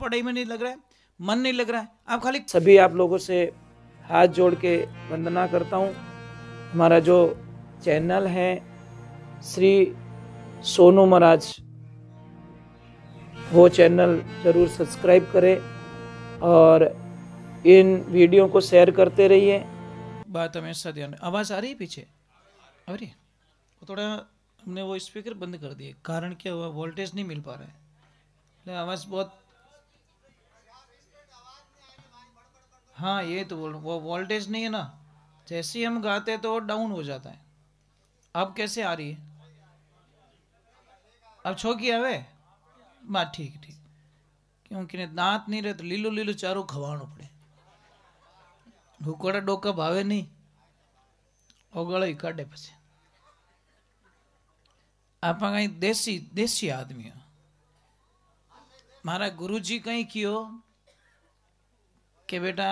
पढ़ाई में नहीं लग रहा है, मन नहीं लग रहा है, आप खाली सभी आप लोगों से हाथ जोड़ के वंदना करता हूँ। हमारा जो चैनल है श्री सोनू महाराज, वो चैनल जरूर सब्सक्राइब करें और इन वीडियो को शेयर करते रहिए। बात हमेशा ध्यान। आवाज़ आ रही है पीछे? आ रही है? वो थोड़ा हमने वो स्पीकर बंद कर दिए, कारण क्या हुआ, वोल्टेज नहीं मिल पा रहा है, आवाज़ बहुत। हाँ ये तो बोल, वो वोल्टेज नहीं है ना, जैसे ही हम गाते हैं तो वो डाउन हो जाता है। अब कैसे आ रही है? अब छो की आवे बात ठीक ठीक, क्योंकि दांत नहीं रहे तो लीलू लीलू चारू खवाणो पड़े, हुकोड़ा डोका भावे नहीं, ओगळ काढ़े पछे। आप कहीं देसी देसी आदमी हो। मारा गुरुजी कहीं कियो कि बेटा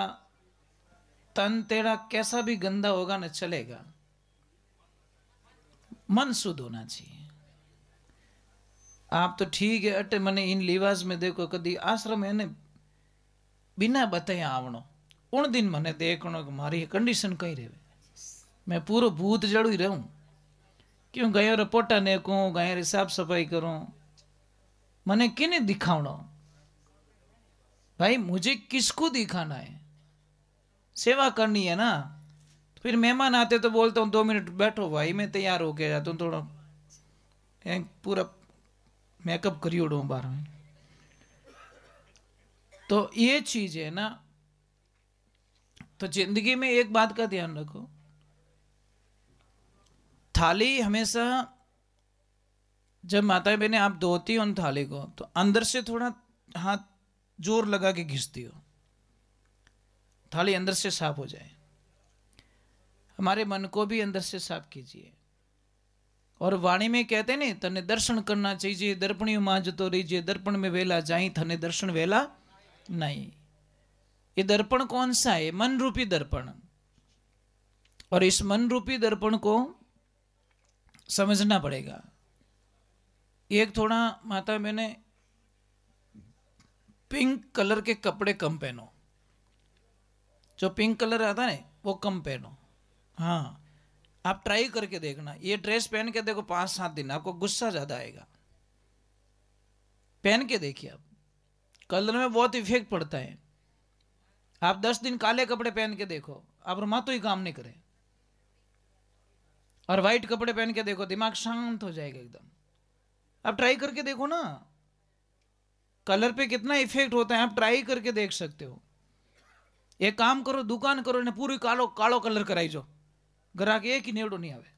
तन तेरा कैसा भी गंदा होगा ना चलेगा, मन शुद्ध होना चाहिए। आप तो ठीक है अटे मने इन लिवाज में देखो, कदी आश्रम है ने बिना बताए आवणो, उन दिन मने देखनो कि मारी कंडीशन कई रहे, मैं पूरा भूत जड़ू ही रहूं, क्यों गयो रिपोर्टा ने को गए रे साफ सफाई करूं, मने किने दिखावणो भाई, मुझे किसको दिखाना है, सेवा करनी है ना। तो फिर मेहमान आते तो बोलता हूँ 2 मिनट बैठो भाई, मैं तैयार होके जाता हूँ, थोड़ा पूरा मेकअप करी उड़ू बाहर में। तो ये चीज है ना, तो जिंदगी में एक बात का ध्यान रखो, थाली हमेशा जब माता बहने आप धोती हो उन थाली को, तो अंदर से थोड़ा हाथ जोर लगा के घिसती हो, थाली अंदर से साफ हो जाए। हमारे मन को भी अंदर से साफ कीजिए। और वाणी में कहते हैं, तने दर्शन करना चाहिए, दर्पणी मांझ तो रीजिए, दर्पण में वेला जाई, थने दर्शन वेला नहीं। ये दर्पण कौन सा है? मन रूपी दर्पण। और इस मन रूपी दर्पण को समझना पड़ेगा। एक थोड़ा माता मैंने पिंक कलर के कपड़े कम पहनो, जो पिंक कलर आता है वो कम पहनो। हाँ आप ट्राई करके देखना, ये ड्रेस पहन के देखो 5-7 दिन, आपको गुस्सा ज्यादा आएगा। पहन के देखिए, आप कलर में बहुत इफेक्ट पड़ता है। आप 10 दिन काले कपड़े पहन के देखो, आप मातो ही काम नहीं करे। और व्हाइट कपड़े पहन के देखो, दिमाग शांत हो जाएगा एकदम। आप ट्राई करके देखो ना, कलर पे कितना इफेक्ट होता है, आप ट्राई करके देख सकते हो। एक काम करो, दुकान करो ने पूरी कालो कालो कलर कराई जो, ग्राहक एक ही नेवड़ो नहीं आवे।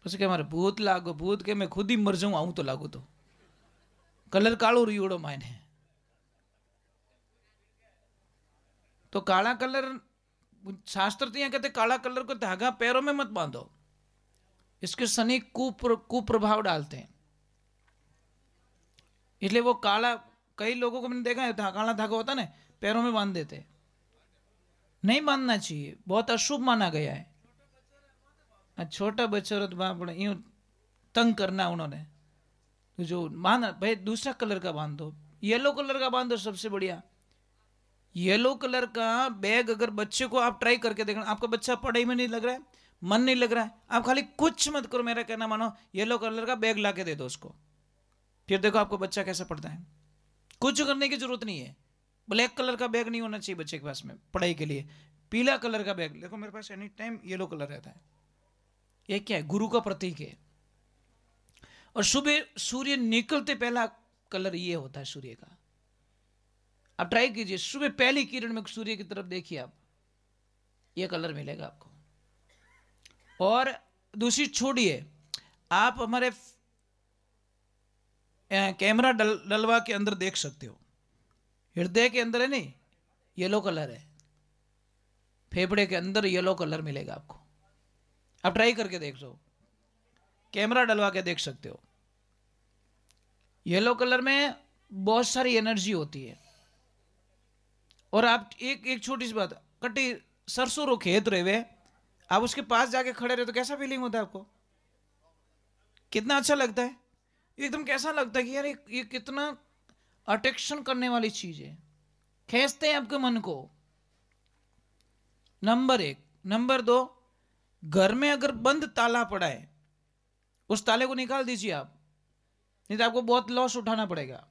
પછી કે મારે ભૂત લાગો, ભૂત કે मैं खुद ही मर जाऊं, आऊं तो लागू तो कलर कालो रियोड़ो मायने। तो काला कलर, शास्त्र तो यहाँ कहते काला कलर को धागा पैरों में मत बांधो, इसके शनि कुप्रभाव डालते हैं। इसलिए वो काला, कई लोगों को मैंने देखा है काला धागा होता है ना, पैरों में बांध देते। नहीं बांधना चाहिए, बहुत अशुभ माना गया है। छोटा बच्चा तो बाप यूं तंग करना उन्होंने, तो जो माना भाई दूसरा कलर का बांध दो, येलो कलर का बांध दो, सबसे बढ़िया। येलो कलर का बैग अगर बच्चे को आप ट्राई करके देखना, आपका बच्चा पढ़ाई में नहीं लग रहा है, मन नहीं लग रहा है, आप खाली कुछ मत करो, मेरा कहना मानो, येलो कलर का बैग ला के दे दो उसको, फिर देखो आपको बच्चा कैसा पढ़ता है। कुछ करने की जरूरत नहीं है। ब्लैक कलर का बैग नहीं होना चाहिए बच्चे के पास में पढ़ाई के लिए, पीला कलर का बैग। देखो मेरे पास एनी टाइम येलो कलर रहता है, ये क्या है? गुरु का प्रतीक है। और सुबह सूर्य निकलते पहला कलर ये होता है सूर्य का। आप ट्राई कीजिए, सुबह पहली किरण में सूर्य की तरफ देखिए आप, ये कलर मिलेगा आपको। और दूसरी छोड़िए, आप हमारे कैमरा डलवा के अंदर देख सकते हो, हृदय के अंदर है नहीं, येलो कलर है, फेफड़े के अंदर येलो कलर मिलेगा आपको। आप ट्राई करके देख लो, कैमरा डलवा के देख सकते हो। येलो कलर में बहुत सारी एनर्जी होती है। और आप एक छोटी सी बात, कटी सरसों रो खेत रहे, आप उसके पास जाके खड़े रहे तो कैसा फीलिंग होता है आपको? कितना अच्छा लगता है, एकदम कैसा लगता है कि यार ये कितना अट्रैक्शन करने वाली चीज है, खींचते हैं आपके मन को। नंबर 1। नंबर 2, घर में अगर बंद ताला पड़ा है, उस ताले को निकाल दीजिए आप, नहीं तो आपको बहुत लॉस उठाना पड़ेगा।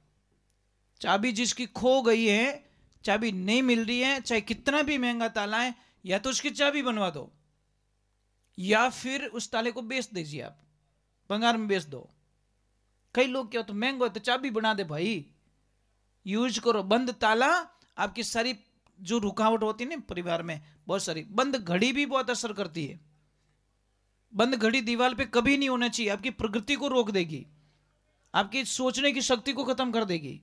चाबी जिसकी खो गई है, चाबी नहीं मिल रही है, चाहे कितना भी महंगा ताला है, या तो उसकी चाबी बनवा दो, या फिर उस ताले को बेच दीजिए, आप भंगार में बेच दो। कई लोग क्या होते, महंगा हो तो चाबी बना दे भाई, यूज करो। बंद ताला आपकी सारी जो रुकावट होती है ना परिवार में, बहुत सारी। बंद घड़ी भी बहुत असर करती है। बंद घड़ी दीवार पे कभी नहीं होना चाहिए, आपकी प्रगति को रोक देगी, आपकी सोचने की शक्ति को खत्म कर देगी।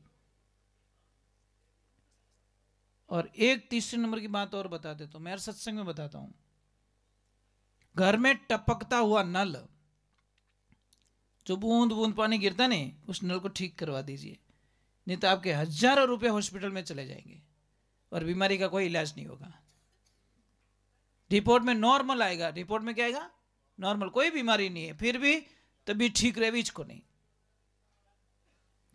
और एक तीसरे नंबर की बात और बता देता हूं, मैं हर सत्संग में बताता हूं। घर में टपकता हुआ नल, जो बूंद बूंद पानी गिरता नहीं, उस नल को ठीक करवा दीजिए, नहीं तो आपके हजारों रुपए हॉस्पिटल में चले जाएंगे और बीमारी का कोई इलाज नहीं होगा। रिपोर्ट में नॉर्मल आएगा, रिपोर्ट में क्या आएगा? नॉर्मल, कोई बीमारी नहीं है, फिर भी तबीयत ठीक रहेगी इसको नहीं।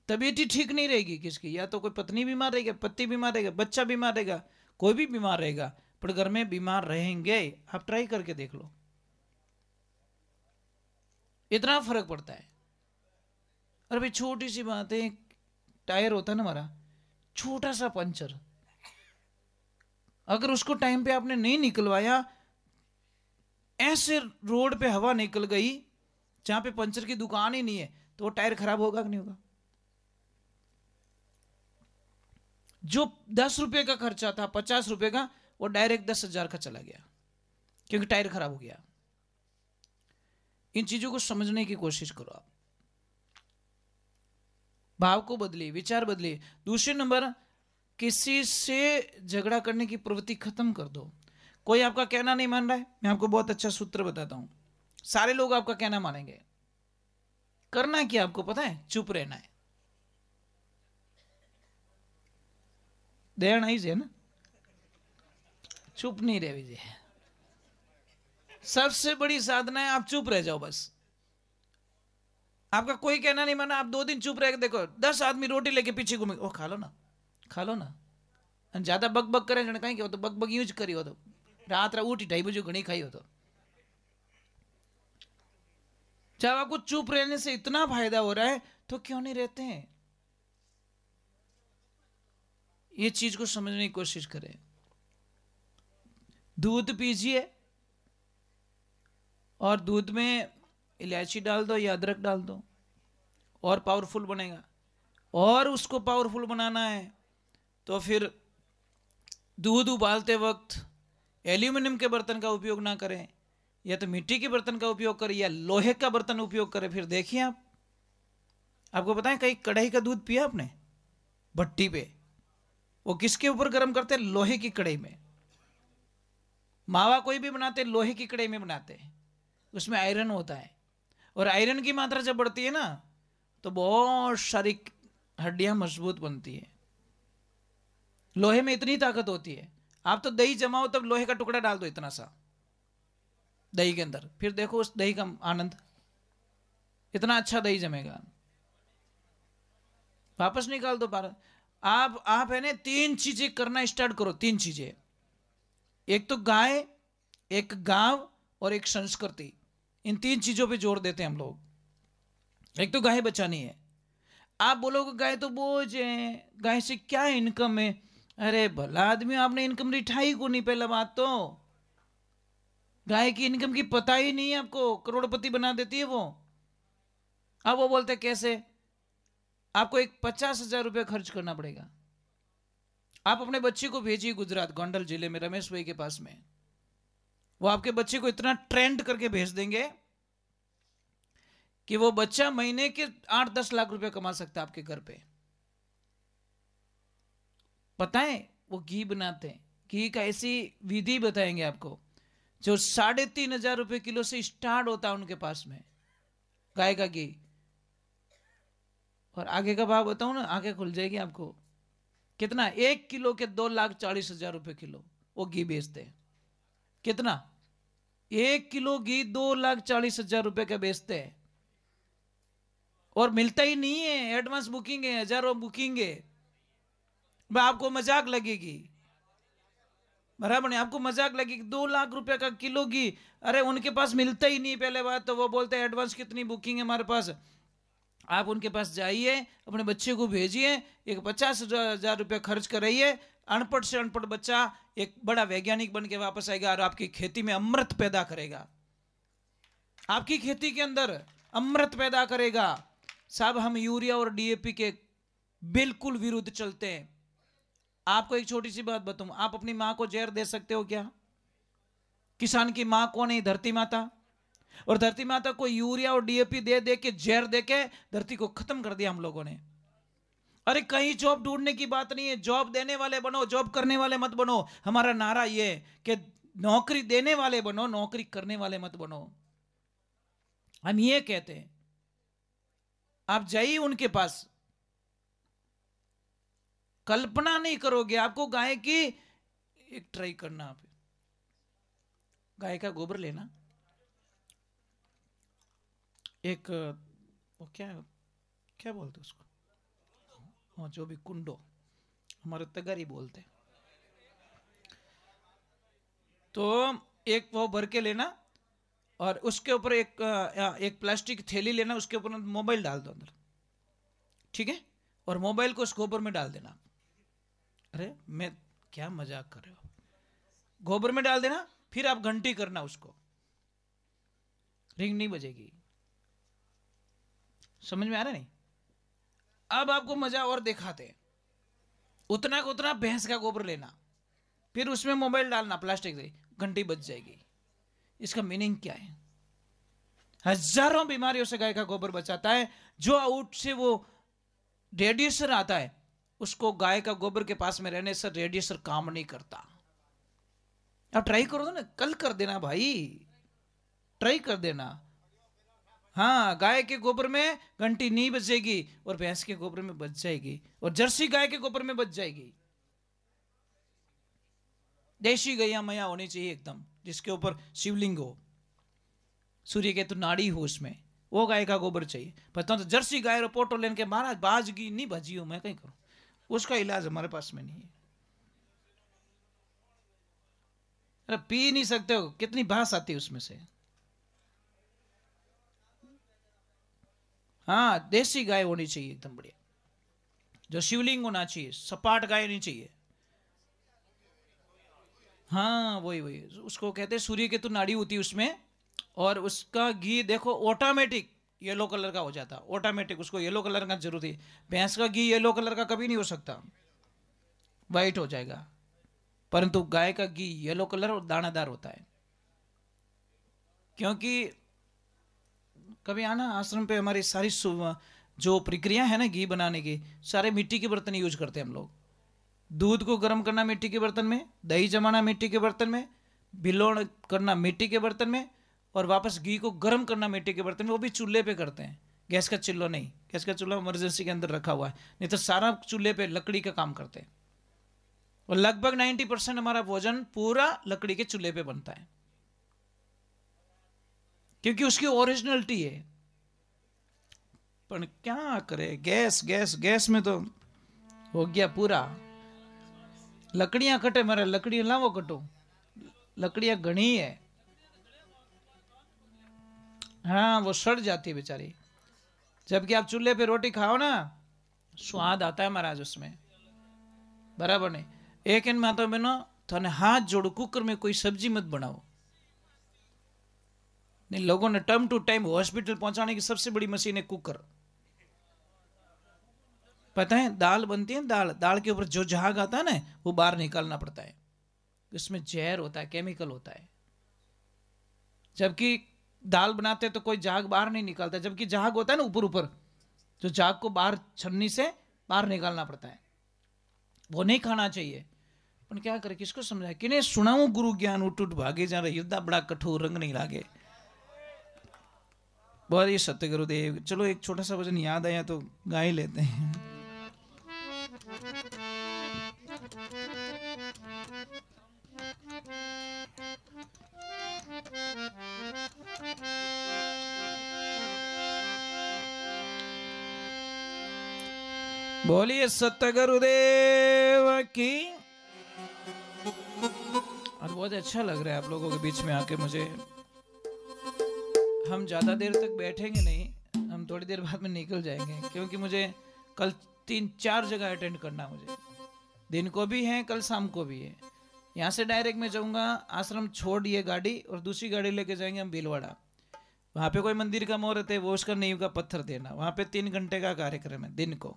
तबीयत ही ठीक नहीं रहेगी किसकी, या तो कोई पत्नी बीमार रहेगी, पति बीमार रहेगा, बच्चा बीमार रहेगा, कोई भी बीमार रहेगा, पर घर में बीमार रहेंगे। आप ट्राई करके देख लो, इतना फर्क पड़ता है। अरे भाई छोटी सी बात है, टायर होता है ना हमारा, छोटा सा पंचर, अगर उसको टाइम पे आपने नहीं निकलवाया, ऐसे रोड पे हवा निकल गई जहां पे पंचर की दुकान ही नहीं है, तो वो टायर खराब होगा कि नहीं होगा? जो 10 रुपए का खर्चा था, 50 रुपए का, वो डायरेक्ट 10,000 का चला गया, क्योंकि टायर खराब हो गया। इन चीजों को समझने की कोशिश करो आप, भाव को बदलिए, विचार बदलिए। दूसरे नंबर, किसी से झगड़ा करने की प्रवृत्ति खत्म कर दो। कोई आपका कहना नहीं मान रहा है, मैं आपको बहुत अच्छा सूत्र बताता हूं, सारे लोग आपका कहना मानेंगे। करना क्या आपको पता है? चुप रहना है। देना ही है ना, चुप नहीं रह विजय, सबसे बड़ी साधना है, आप चुप रह जाओ बस। आपका कोई कहना नहीं माना, आप 2 दिन चुप रह के देखो, 10 आदमी रोटी लेके पीछे घूमे, ओ खा लो ना, खा लो ना। ज्यादा बक बक करे जने कहीं, तो बक बक यूज करी हो, तो रात उठी 2:30 बजे घनी खाई हो, तो जब आपको चुप रहने से इतना फायदा हो रहा है, तो क्यों नहीं रहते हैं? ये चीज को समझने की कोशिश करें। दूध पीजिए, और दूध में इलायची डाल दो या अदरक डाल दो, और पावरफुल बनेगा। और उसको पावरफुल बनाना है तो फिर दूध उबालते वक्त एल्यूमिनियम के बर्तन का उपयोग ना करें, या तो मिट्टी के बर्तन का उपयोग करें, या लोहे का बर्तन उपयोग करें। फिर देखिए आप, आपको पता है कहीं कढ़ाई का दूध पिया आपने भट्टी पे? वो किसके ऊपर गर्म करते हैं? लोहे की कढ़ाई में। मावा कोई भी बनाते लोहे की कढ़ाई में बनाते हैं, उसमें आयरन होता है, और आयरन की मात्रा जब बढ़ती है ना, तो बहुत सारी हड्डियां मजबूत बनती है। लोहे में इतनी ताकत होती है। आप तो दही जमाओ, तब लोहे का टुकड़ा डाल दो इतना सा दही के अंदर, फिर देखो उस दही का आनंद, इतना अच्छा दही जमेगा। वापस निकाल दो बाहर। आप है ना 3 चीजें करना स्टार्ट करो, 3 चीजें। एक तो गाय, एक गांव, और एक संस्कृति। इन 3 चीजों पे जोर देते हैं हम लोग। एक तो गाय बचानी है। आप बोलोगे गाय तो बोझ है, गाय से क्या इनकम है? अरे भला आदमी, आपने इनकम रिठाई को नहीं, पहला बात तो गाय की इनकम की पता ही नहीं है आपको, करोड़पति बना देती है वो। अब वो बोलते कैसे? आपको एक 50,000 रुपये खर्च करना पड़ेगा। आप अपने बच्चे को भेजिए गुजरात, गोंडल जिले में, रमेश भाई के पास में। वो आपके बच्चे को इतना ट्रेंड करके भेज देंगे कि वो बच्चा महीने के 8-10 लाख रुपए कमा सकता है आपके घर पे। पता है वो घी बनाते हैं, घी का ऐसी विधि बताएंगे आपको जो 3,500 रुपए किलो से स्टार्ट होता है उनके पास में, गाय का घी। और आगे का भाव बताऊं ना, आगे खुल जाएगी आपको। कितना? 1 किलो के 2,40,000 रुपए किलो वो घी बेचते हैं। कितना? 1 किलो घी 2,40,000 रुपए का बेचते हैं, और मिलता ही नहीं है। एडवांस बुकिंग है, हजारों बुकिंग है। भाई आपको मजाक लगेगी, बराबर नहीं, आपको मजाक लगेगी। 2 लाख रुपए का किलो घी, अरे उनके पास मिलता ही नहीं। पहले बात तो वो बोलते हैं एडवांस कितनी बुकिंग है हमारे पास। आप उनके पास जाइए, अपने बच्चे को भेजिए, एक 50,000 रुपये खर्च कराइए, अनपढ़ से अनपढ़ बच्चा एक बड़ा वैज्ञानिक बन के वापस आएगा और आपकी खेती में अमृत पैदा करेगा, आपकी खेती के अंदर अमृत पैदा करेगा। साहब हम यूरिया और डीएपी के बिल्कुल विरुद्ध चलते हैं। आपको एक छोटी सी बात बताऊं, आप अपनी मां को जहर दे सकते हो क्या? किसान की मां कौन है? धरती माता। और धरती माता को यूरिया और डीएपी दे दे के, जहर दे के धरती को खत्म कर दिया हम लोगों ने। अरे कहीं जॉब ढूंढने की बात नहीं है, जॉब देने वाले बनो, जॉब करने वाले मत बनो। हमारा नारा यह है कि नौकरी देने वाले बनो, नौकरी करने वाले मत बनो। हम ये कहते हैं, आप जाइए उनके पास, कल्पना नहीं करोगे। आपको गाय की एक ट्राई करना, आप गाय का गोबर लेना, एक वो क्या क्या बोलते उसको, हाँ जो भी कुंडो, हमारे तगारी बोलते, तो एक वो भर के लेना और उसके ऊपर एक प्लास्टिक थैली लेना, उसके ऊपर मोबाइल डाल दो अंदर, ठीक है? और मोबाइल को उस गोबर में डाल देना। अरे मैं क्या मजाक कर रहे हो? गोबर में डाल देना, फिर आप घंटी करना, उसको रिंग नहीं बजेगी। समझ में आ रहा नहीं? अब आपको मजा और दिखाते हैं। उतना को उतना भैंस का गोबर लेना, फिर उसमें मोबाइल डालना प्लास्टिक से, घंटी बज जाएगी। इसका मीनिंग क्या है? हजारों बीमारियों से गाय का गोबर बचाता है। जो आउट से वो रेडिएशन आता है, उसको गाय का गोबर के पास में रहने से रेडिएशन काम नहीं करता। आप ट्राई करो ना, कल कर देना भाई, ट्राई कर देना। हाँ, गाय के गोबर में घंटी नहीं बजेगी और भैंस के गोबर में बच जाएगी, और जर्सी गाय के गोबर में बच जाएगी। देशी गैया मैया होनी चाहिए एकदम, जिसके ऊपर शिवलिंग हो, सूर्य के तो नाड़ी हो उसमें, वो गाय का गोबर चाहिए। पता तो जर्सी गाय पोटो लेने के महाराज बाजगी नहीं भजी हो, मैं कहीं करूं, उसका इलाज हमारे पास में नहीं है। अरे पी नहीं सकते हो, कितनी भास आती है उसमें से। हाँ, देसी गाय होनी चाहिए एकदम बढ़िया, जो शिवलिंग होना चाहिए, सपाट गाय नहीं चाहिए। हाँ वही वही, उसको कहते हैं सूर्य केतु नाड़ी होती है उसमें, और उसका घी देखो ऑटोमेटिक येलो कलर का हो जाता, ऑटोमेटिक उसको येलो कलर का जरूरत है। भैंस का घी येलो कलर का कभी नहीं हो सकता, वाइट हो जाएगा। परंतु गाय का घी येलो कलर और दानादार होता है। क्योंकि कभी आना आश्रम पे, हमारी सारी जो प्रक्रिया है ना घी बनाने की, सारे मिट्टी के बर्तन यूज करते हैं हम लोग। दूध को गर्म करना मिट्टी के बर्तन में, दही जमाना मिट्टी के बर्तन में, भिलोण करना मिट्टी के बर्तन में, और वापस घी को गर्म करना मिट्टी के बर्तन में, वो भी चूल्हे पे करते हैं। गैस का चूल्हा नहीं, गैस का चूल्हा इमरजेंसी के अंदर रखा हुआ है, नहीं तो सारा चूल्हे पे लकड़ी का काम करते हैं। और लगभग 90% हमारा भोजन पूरा लकड़ी के चूल्हे पे बनता है, क्योंकि उसकी ओरिजिनलिटी है। पर क्या करे, गैस गैस गैस में तो हो गया पूरा। लकड़ियां कटे मारे, लकड़ियां लावो कटो, लकड़ियां घनी है। हाँ वो सड़ जाती है बेचारी। जबकि आप चूल्हे पे रोटी खाओ ना, स्वाद आता है महाराज उसमें, बराबर नहीं। एक इन माता बहनों, थाने हाथ जोड़ो, कुकर में कोई सब्जी मत बनाओ। नहीं, लोगों ने टाइम टू टाइम हॉस्पिटल पहुंचाने की सबसे बड़ी मशीन है कुकर। पता है, दाल बनती है, दाल दाल के ऊपर जो झाग आता है ना, वो बाहर निकालना पड़ता है, इसमें जहर होता है, केमिकल होता है। जबकि दाल बनाते तो कोई झाग बाहर नहीं निकालता, जबकि झाग होता है ना ऊपर ऊपर, जो झाग को बाहर छन्नी से बाहर निकालना पड़ता है, वो नहीं खाना चाहिए। पर क्या करे, किसको समझाए, किन्हें सुनाऊं गुरु ज्ञान, उठ उठ भागे जा रहे, युद्धा बड़ा कठोर रंग नहीं लागे। बहुत ही सत्य गुरुदेव। चलो एक छोटा सा भजन याद आया तो गा ही लेते हैं। बोलिए सत्य गुरुदेव की। और बहुत अच्छा लग रहा है आप लोगों के बीच में आके मुझे। हम ज़्यादा देर तक बैठेंगे नहीं, हम थोड़ी देर बाद में निकल जाएंगे, क्योंकि मुझे कल 3-4 जगह अटेंड करना, मुझे दिन को भी है, कल शाम को भी है। यहाँ से डायरेक्ट मैं जाऊँगा आश्रम, छोड़ ये गाड़ी और दूसरी गाड़ी लेके जाएंगे हम भीलवाड़ा। वहाँ पे कोई मंदिर का मुहूर्त है, वो उसका नींव का पत्थर देना, वहाँ पे 3 घंटे का कार्यक्रम है दिन को।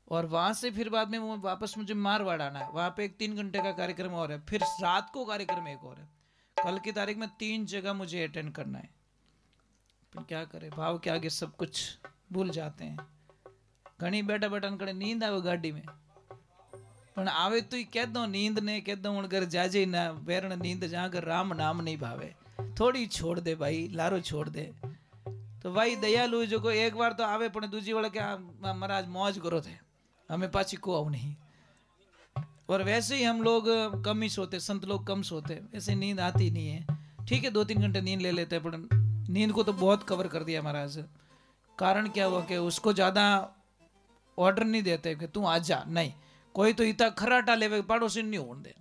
और वहाँ से फिर बाद में वो वापस मुझे मारवाड़ आना है, वहाँ पे एक 3 घंटे का कार्यक्रम और है, फिर रात को कार्यक्रम एक और है। कल की तारीख में 3 जगह मुझे अटेंड करना है। फिर क्या करे, भाव के आगे सब कुछ भूल जाते हैं। घनी बैठा बैठा कड़े नींद आवे गाड़ी में, पण आवे तो कह दो नींद ने, कह दो घर जाजे ना बैरण नींद जाकर राम नाम नहीं भावे, थोड़ी छोड़ दे भाई, लारो छोड़ दे। तो भाई दयालु जो को एक बार तो आवे, पण दूजी वाला क्या महाराज मौज करो थे, हमें पाची को आऊ नहीं। और वैसे ही हम लोग कम ही सोते, संत लोग कम सोते, वैसे नींद आती नहीं है। ठीक है 2-3 घंटे नींद ले लेते हैं, पर नींद को तो बहुत कवर कर दिया महाराज। कारण क्या हुआ कि उसको ज़्यादा ऑर्डर नहीं देते कि तू आ जा, नहीं, कोई तो इतना खराटा लेवे पड़ोसी नहीं होने दे।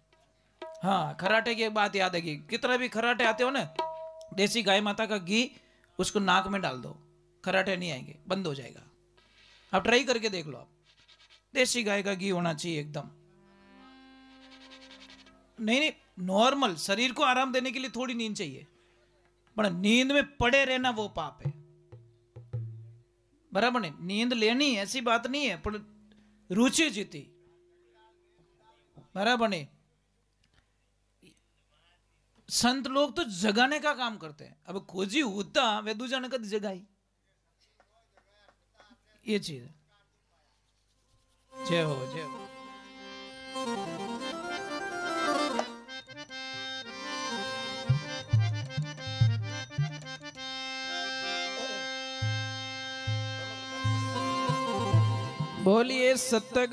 हाँ, खराटे की एक बात याद है कि कितना भी खराटे आते हो ना, देसी गाय माता का घी उसको नाक में डाल दो, खराटे नहीं आएंगे, बंद हो जाएगा। आप ट्राई करके देख लो, आप देसी गाय का घी होना चाहिए एकदम। नहीं, नॉर्मल शरीर को आराम देने के लिए थोड़ी नींद चाहिए, पर नींद में पड़े रहना वो पाप है, बराबर नहीं। नींद लेनी ऐसी बात नहीं है, पर रुचि जीती, बराबर नहीं। संत लोग तो जगाने का काम करते हैं। अब खोजी होता वे दूजा ने कद जगाई, ये चीज है। जय हो, जय हो। बोलिए सत्य